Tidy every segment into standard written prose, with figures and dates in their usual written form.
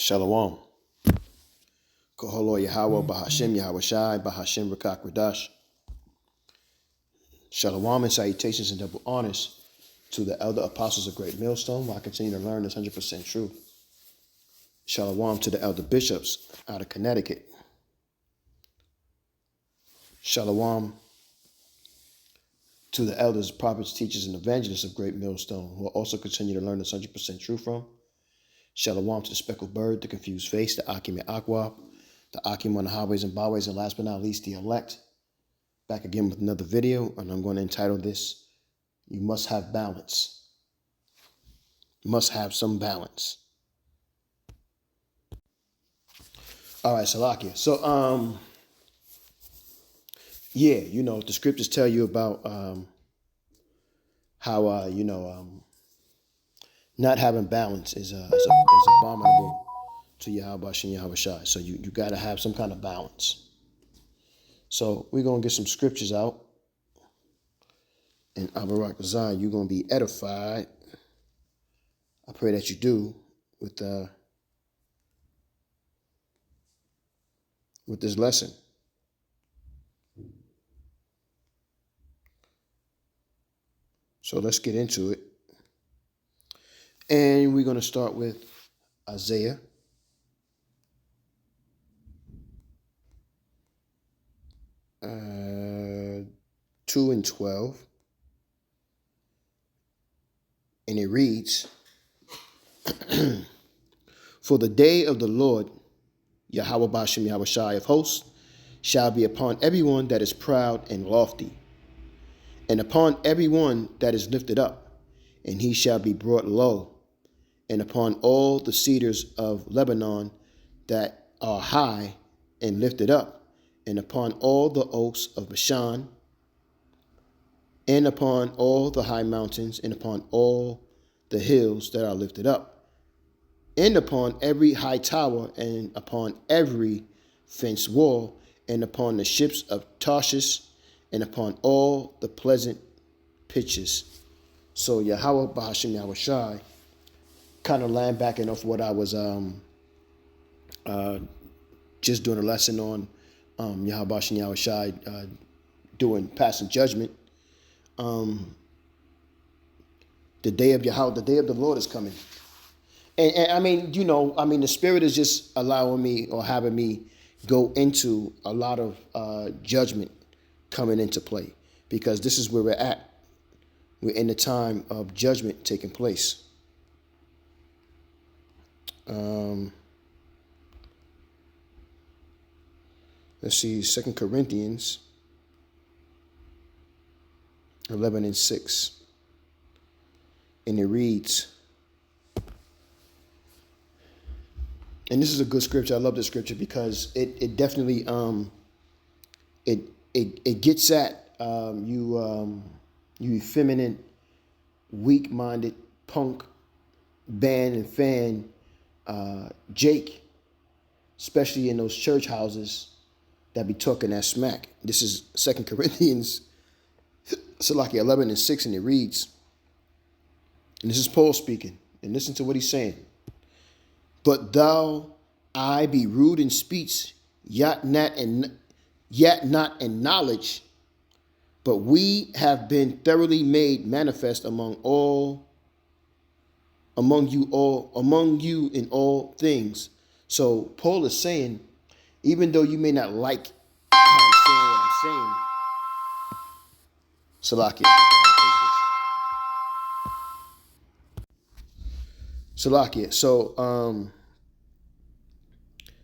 Shalom. Koholo Yahweh, Bahashem Yahweh Shai, Bahashem Rakak Radash. Shalom and salutations and double honors to the elder apostles of Great Millstone, while I continue to learn this 100% truth. Shalom to the elder bishops out of Connecticut. Shalom to the elders, prophets, teachers, and evangelists of Great Millstone, who will also continue to learn this 100% truth from. Shalom to the speckled bird, the confused face, the Akim and Aqua, the Akim on the highways and byways, and last but not least, the elect. Back again with another video, and I'm going to entitle this, You Must Have Balance. You must have some balance. All right, Salakia. So, yeah, the scriptures tell you about how, not having balance is abominable to Yahweh and Yahweh Shai. So you got to have some kind of balance. So we're going to get some scriptures out. And Abarak Zion, you're going to be edified. I pray that you do with this lesson. So let's get into it. And we're going to start with Isaiah. Uh, 2 and 12. And it reads, For the day of the Lord, Yahweh Bashem Yahweh Shai of hosts, shall be upon everyone that is proud and lofty, and upon everyone that is lifted up, and he shall be brought low, and upon all the cedars of Lebanon that are high and lifted up, and upon all the oaks of Bashan, and upon all the high mountains, and upon all the hills that are lifted up, and upon every high tower, and upon every fenced wall, and upon the ships of Tarshish, and upon all the pleasant pitches. So Yahweh Bahashem Yahweh Shai, kind of land backing off what I was just doing a lesson on Yahweh Bahashem Yahweh Shai doing passing judgment. The day of the Lord is coming. And I mean, the Spirit is just allowing me or having me go into a lot of judgment coming into play, because this is where we're at. We're in the time of judgment taking place. Let's see, 2 Corinthians 11 and 6. And it reads, and this is a good scripture. I love this scripture because it definitely it gets at you effeminate, weak-minded punk band and fan Jake, especially in those church houses that be talking that smack. This is 2 Corinthians 11 and 6, and it reads, and this is Paul speaking, and listen to what he's saying. But though I be rude in speech, yet not in knowledge, but we have been thoroughly made manifest among you in all things. So Paul is saying, even though you may not like how I'm saying what I'm saying, Salakia. So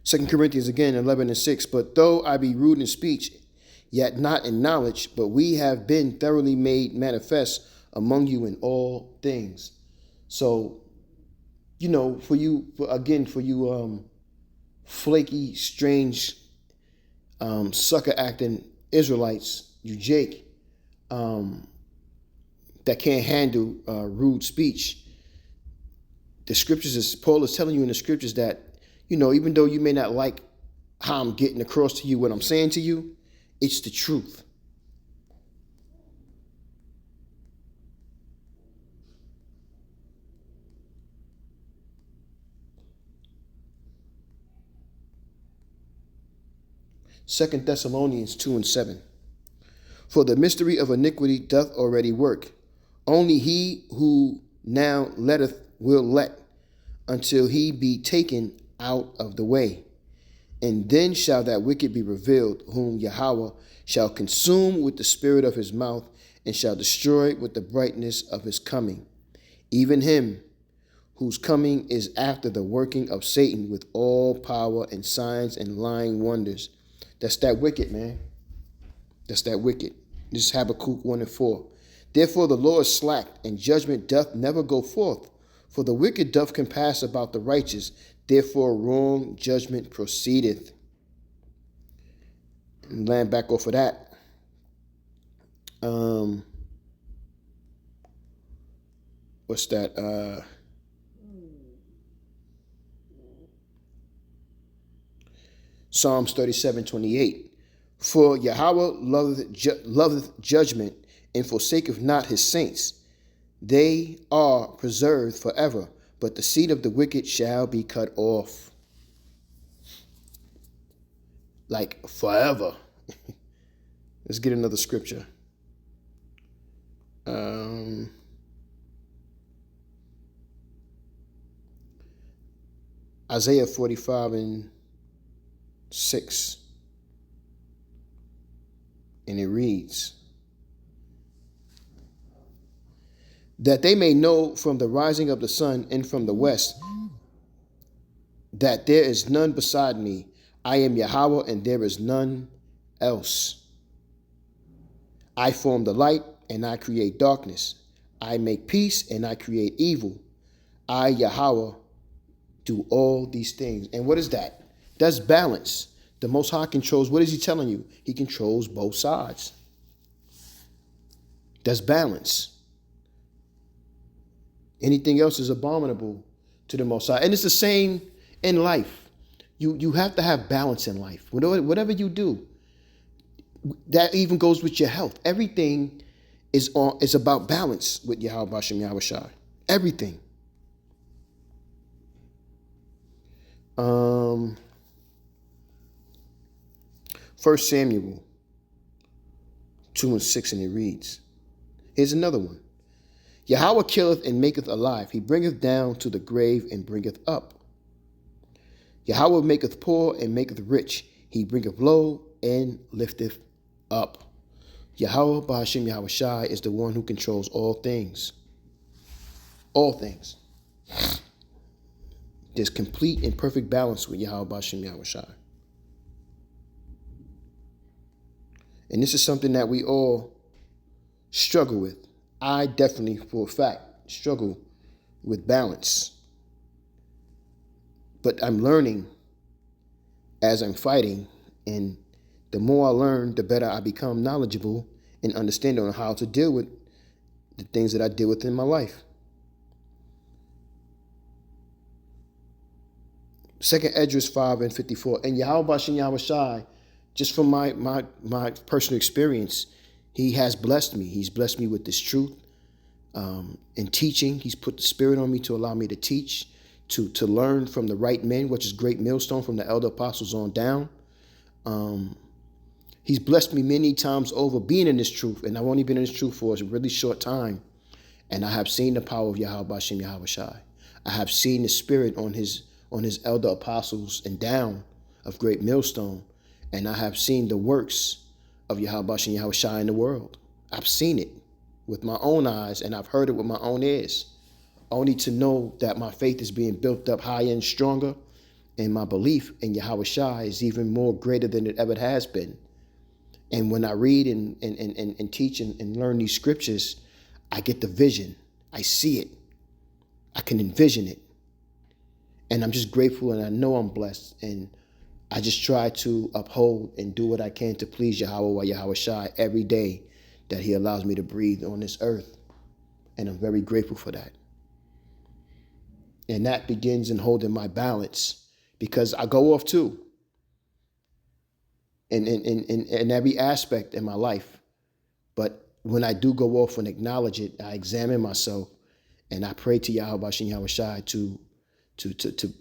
2 Corinthians again 11 and 6. But though I be rude in speech, yet not in knowledge, but we have been thoroughly made manifest among you in all things. So, for you flaky, strange, sucker acting Israelites, you Jake, that can't handle rude speech. The scriptures Paul is telling you in the scriptures that, even though you may not like how I'm getting across to you what I'm saying to you, it's the truth. 2 Thessalonians 2 and 7. For the mystery of iniquity doth already work. Only he who now letteth will let, until he be taken out of the way. And then shall that wicked be revealed, whom Yahweh shall consume with the spirit of his mouth, and shall destroy with the brightness of his coming. Even him whose coming is after the working of Satan with all power and signs and lying wonders. That's that wicked, man. That's that wicked. This is Habakkuk 1 and 4. Therefore the Lord slacked, and judgment doth never go forth. For the wicked doth compass about the righteous, therefore wrong judgment proceedeth. And land back off of that. What's that? Psalms 37:28. For Yahweh loveth judgment, and forsaketh not his saints. They are preserved forever, but the seed of the wicked shall be cut off. Like forever. Let's get another scripture. Isaiah 45 and 6. And it reads, that they may know from the rising of the sun and from the west, that there is none beside me. I am Yahweh, and there is none else. I form the light, and I create darkness. I make peace, and I create evil. I, Yahweh, do all these things. And what is that? That's balance. The Most High controls. What is he telling you? He controls both sides. That's balance. Anything else is abominable to the Most High. And it's the same in life. You have to have balance in life. Whatever you do, that even goes with your health. Everything is about balance with Yahweh Bashem Yahweh Shai. Everything. 1 Samuel 2 and 6, and it reads, here's another one. Yahweh killeth and maketh alive. He bringeth down to the grave and bringeth up. Yahweh maketh poor and maketh rich. He bringeth low and lifteth up. Yahweh Ba'ashem Yahweh Shai is the one who controls all things. All things. There's complete and perfect balance with Yahweh Ba'ashem Yahweh Shai. And this is something that we all struggle with. I definitely, for a fact, struggle with balance. But I'm learning as I'm fighting, and the more I learn, the better I become knowledgeable and understanding on how to deal with the things that I deal with in my life. 2nd Esdras 5 and 54. And Yahweh Ba'ashem Yahweh Shai, just from my personal experience, he has blessed me. He's blessed me with this truth. In teaching, he's put the spirit on me to allow me to teach, to learn from the right men, which is great millstone from the elder apostles on down. He's blessed me many times over being in this truth, and I've only been in this truth for a really short time. And I have seen the power of Yahweh Ba'ashem Yahweh Shai. I have seen the spirit on his elder apostles and down of great millstone. And I have seen the works of Yahweh Ba'ashem Yahweh Shai in the world. I've seen it with my own eyes, and I've heard it with my own ears. Only to know that my faith is being built up higher and stronger, and my belief in Yahweh Shai is even more greater than it ever has been. And when I read and teach and learn these scriptures, I get the vision. I see it. I can envision it. And I'm just grateful, and I know I'm blessed. And I just try to uphold and do what I can to please Yahweh Yahweh Shai every day that he allows me to breathe on this earth. And I'm very grateful for that. And that begins in holding my balance, because I go off too. In every aspect in my life. But when I do go off and acknowledge it, I examine myself, and I pray to Yahweh Ba'ashem Yahweh Shai to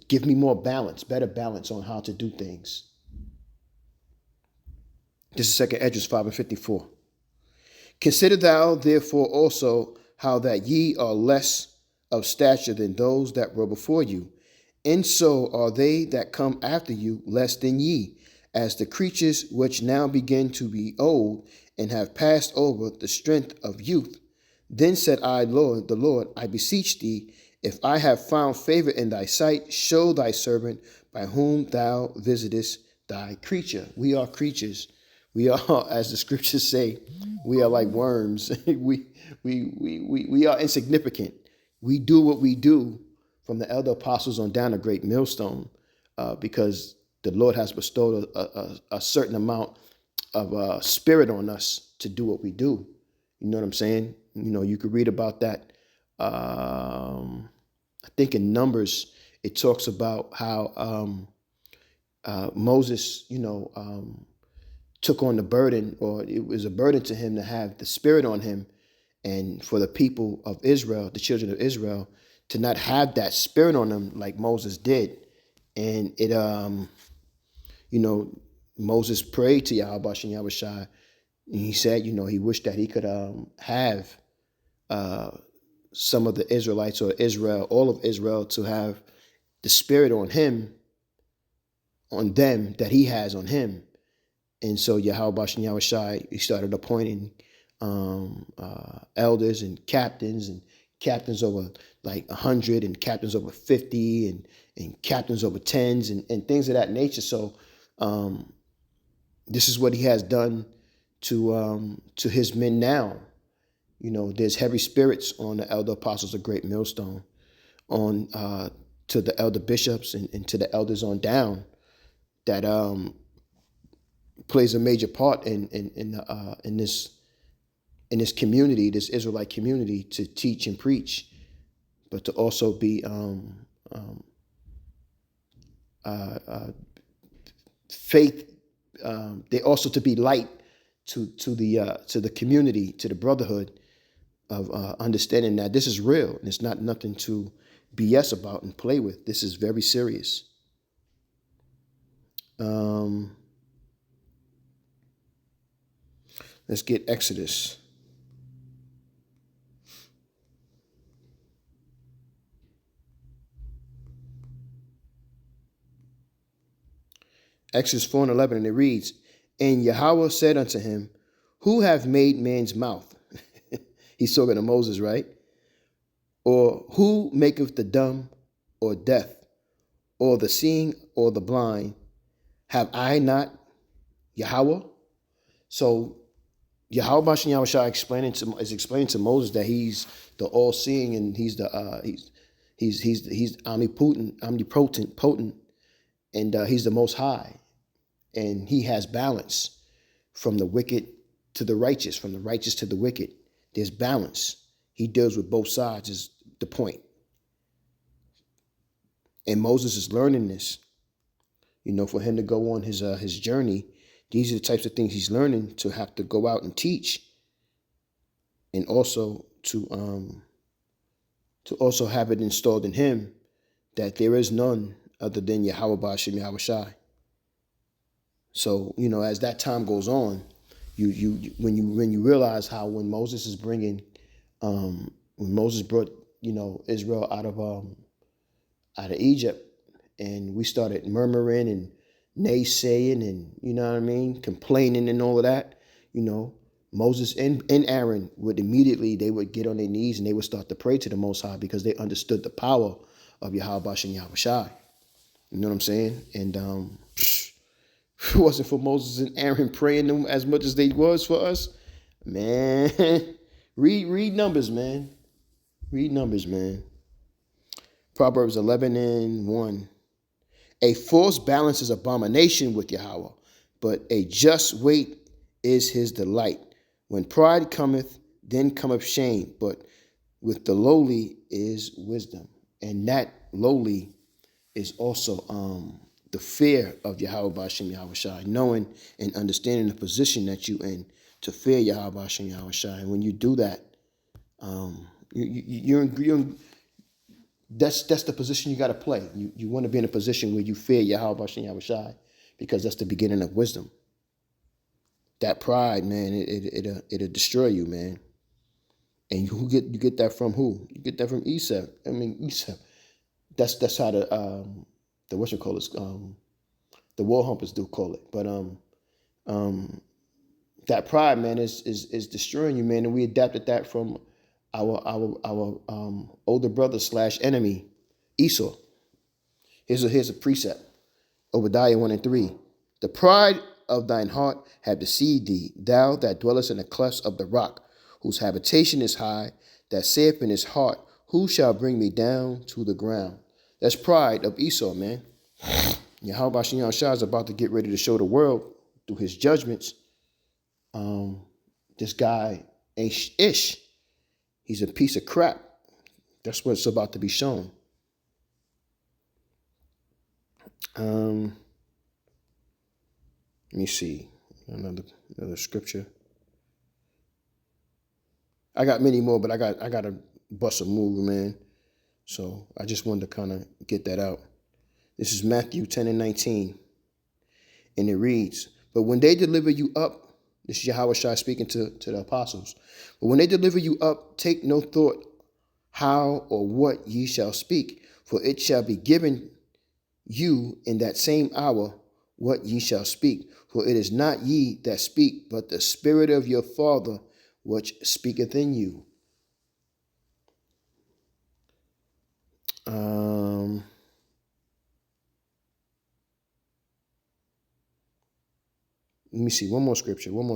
give me more balance, better balance on how to do things. This is 2 Esdras 5:54. Consider thou therefore also how that ye are less of stature than those that were before you, and so are they that come after you less than ye, as the creatures which now begin to be old and have passed over the strength of youth. Then said I, Lord, the Lord, I beseech thee, if I have found favor in thy sight, show thy servant by whom thou visitest thy creature. We are creatures. We are, as the scriptures say, we are like worms. we are insignificant. We do what we do from the elder apostles on down a great millstone, because the Lord has bestowed a certain amount of spirit on us to do what we do. You know what I'm saying? You know, you could read about that. I think in Numbers, it talks about how Moses, took on the burden, or it was a burden to him to have the spirit on him, and for the people of Israel, the children of Israel, to not have that spirit on them like Moses did. And it, Moses prayed to Yahweh Shem Yahushai, and he said, he wished that he could have some of the Israelites, or Israel, all of Israel, to have the spirit on him, on them, that he has on him. And so Yahweh Shem Yahushai, he started appointing elders and captains over like 100, and captains over 50, and captains over tens, and things of that nature. So this is what he has done to his men now. There's heavy spirits on the elder apostles of Great Millstone, on to the elder bishops and to the elders on down, that plays a major part in this community, this Israelite community, to teach and preach, but to also be faith. They also to be light to the community, to the brotherhood, of understanding that this is real and it's not nothing to BS about and play with. This is very serious. Let's get Exodus. Exodus 4:11, and it reads, and Yahweh said unto him, who have made man's mouth? He's talking to Moses, right? Or who maketh the dumb or deaf, or the seeing or the blind? Have I not Yahweh? So Yahweh Shem Yahushua is explaining to Moses that he's the all-seeing, and he's the he's omnipotent, potent, and he's the Most High, and he has balance from the wicked to the righteous, from the righteous to the wicked. There's balance. He deals with both sides, is the point. And Moses is learning this. For him to go on his journey, these are the types of things he's learning to have to go out and teach, and also to also have it installed in him that there is none other than Yahweh Ba'ashem Yahushai. So as that time goes on, when you realize how when Moses is bringing, when Moses brought Israel out of Egypt, and we started murmuring and naysaying and complaining and all of that, Moses and Aaron would immediately, they would get on their knees and they would start to pray to the Most High, because they understood the power of Yahweh Ba'ashem Yahushai. You know what I'm saying? And if it wasn't for Moses and Aaron praying them as much as they was for us, man, read Numbers, man. Read Numbers, man. Proverbs 11:1. A false balance is abomination with Yahweh, but a just weight is his delight. When pride cometh, then cometh shame, but with the lowly is wisdom. And that lowly is also the fear of Yahweh Ba'ashem Yahushai, knowing and understanding the position that you're in, to fear Yahweh Ba'ashem Yahushai. And when you do that, that's the position you got to play. You want to be in a position where you fear Yahweh Ba'ashem Yahushai, because that's the beginning of wisdom. That pride, man, it'll destroy you, man. And you get that from who? You get that from Esau. I mean, Esau. That's how the what you call it, the wall humpers do call it. But that pride, man, is destroying you, man. And we adapted that from our older brother / enemy, Esau. Here's a precept. Obadiah 1:3. The pride of thine heart have deceived thee, thou that dwellest in the clefts of the rock, whose habitation is high, that saith in his heart, who shall bring me down to the ground? That's pride of Esau, man. Yahweh Shem Shah is about to get ready to show the world through his judgments. This guy ain't ish. He's a piece of crap. That's what's about to be shown. Let me see another scripture. I got many more, but I got to bust a move, man. So I just wanted to kind of get that out. This is Matthew 10:19, and it reads, "But when they deliver you up," this is Yahweh Shai speaking to the apostles. "But when they deliver you up, take no thought how or what ye shall speak, for it shall be given you in that same hour what ye shall speak. For it is not ye that speak, but the Spirit of your Father which speaketh in you." Let me see. One more scripture. One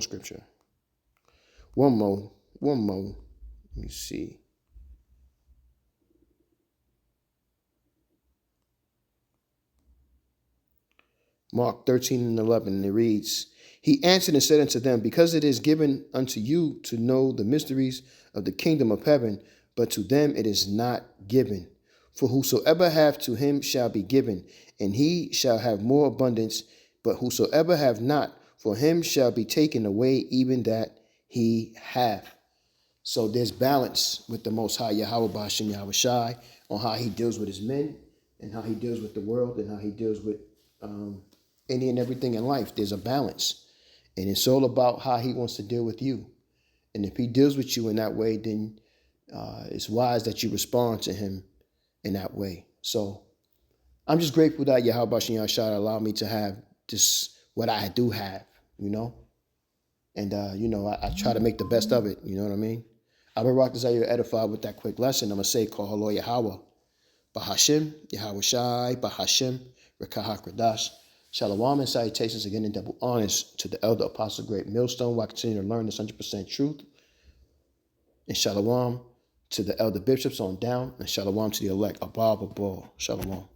more. Let me see. Mark 13:11, and it reads, "He answered and said unto them, Because it is given unto you to know the mysteries of the kingdom of heaven, but to them it is not given. For whosoever hath, to him shall be given, and he shall have more abundance. But whosoever hath not, for him shall be taken away even that he hath." So there's balance with the Most High Yahweh Bashem Yahweh Shai on how he deals with his men and how he deals with the world and how he deals with any and everything in life. There's a balance, and it's all about how he wants to deal with you. And if he deals with you in that way, then it's wise that you respond to him in that way. So I'm just grateful that Yahweh Bashem Yahweh Shai allowed me to have this, what I do have, and I try to make the best of it. You know what I mean? I've been rock this out here edified with that quick lesson. I'm gonna say, call hello Yahweh, Bahashem, Yahweh Shai, Bahashem, Rekahak Radash. Shalom and salutations again in double honors to the elder apostle great millstone, while I continue to learn this 100% truth. And shalom to the elder bishops on down, and shalom to the elect above. Shalom.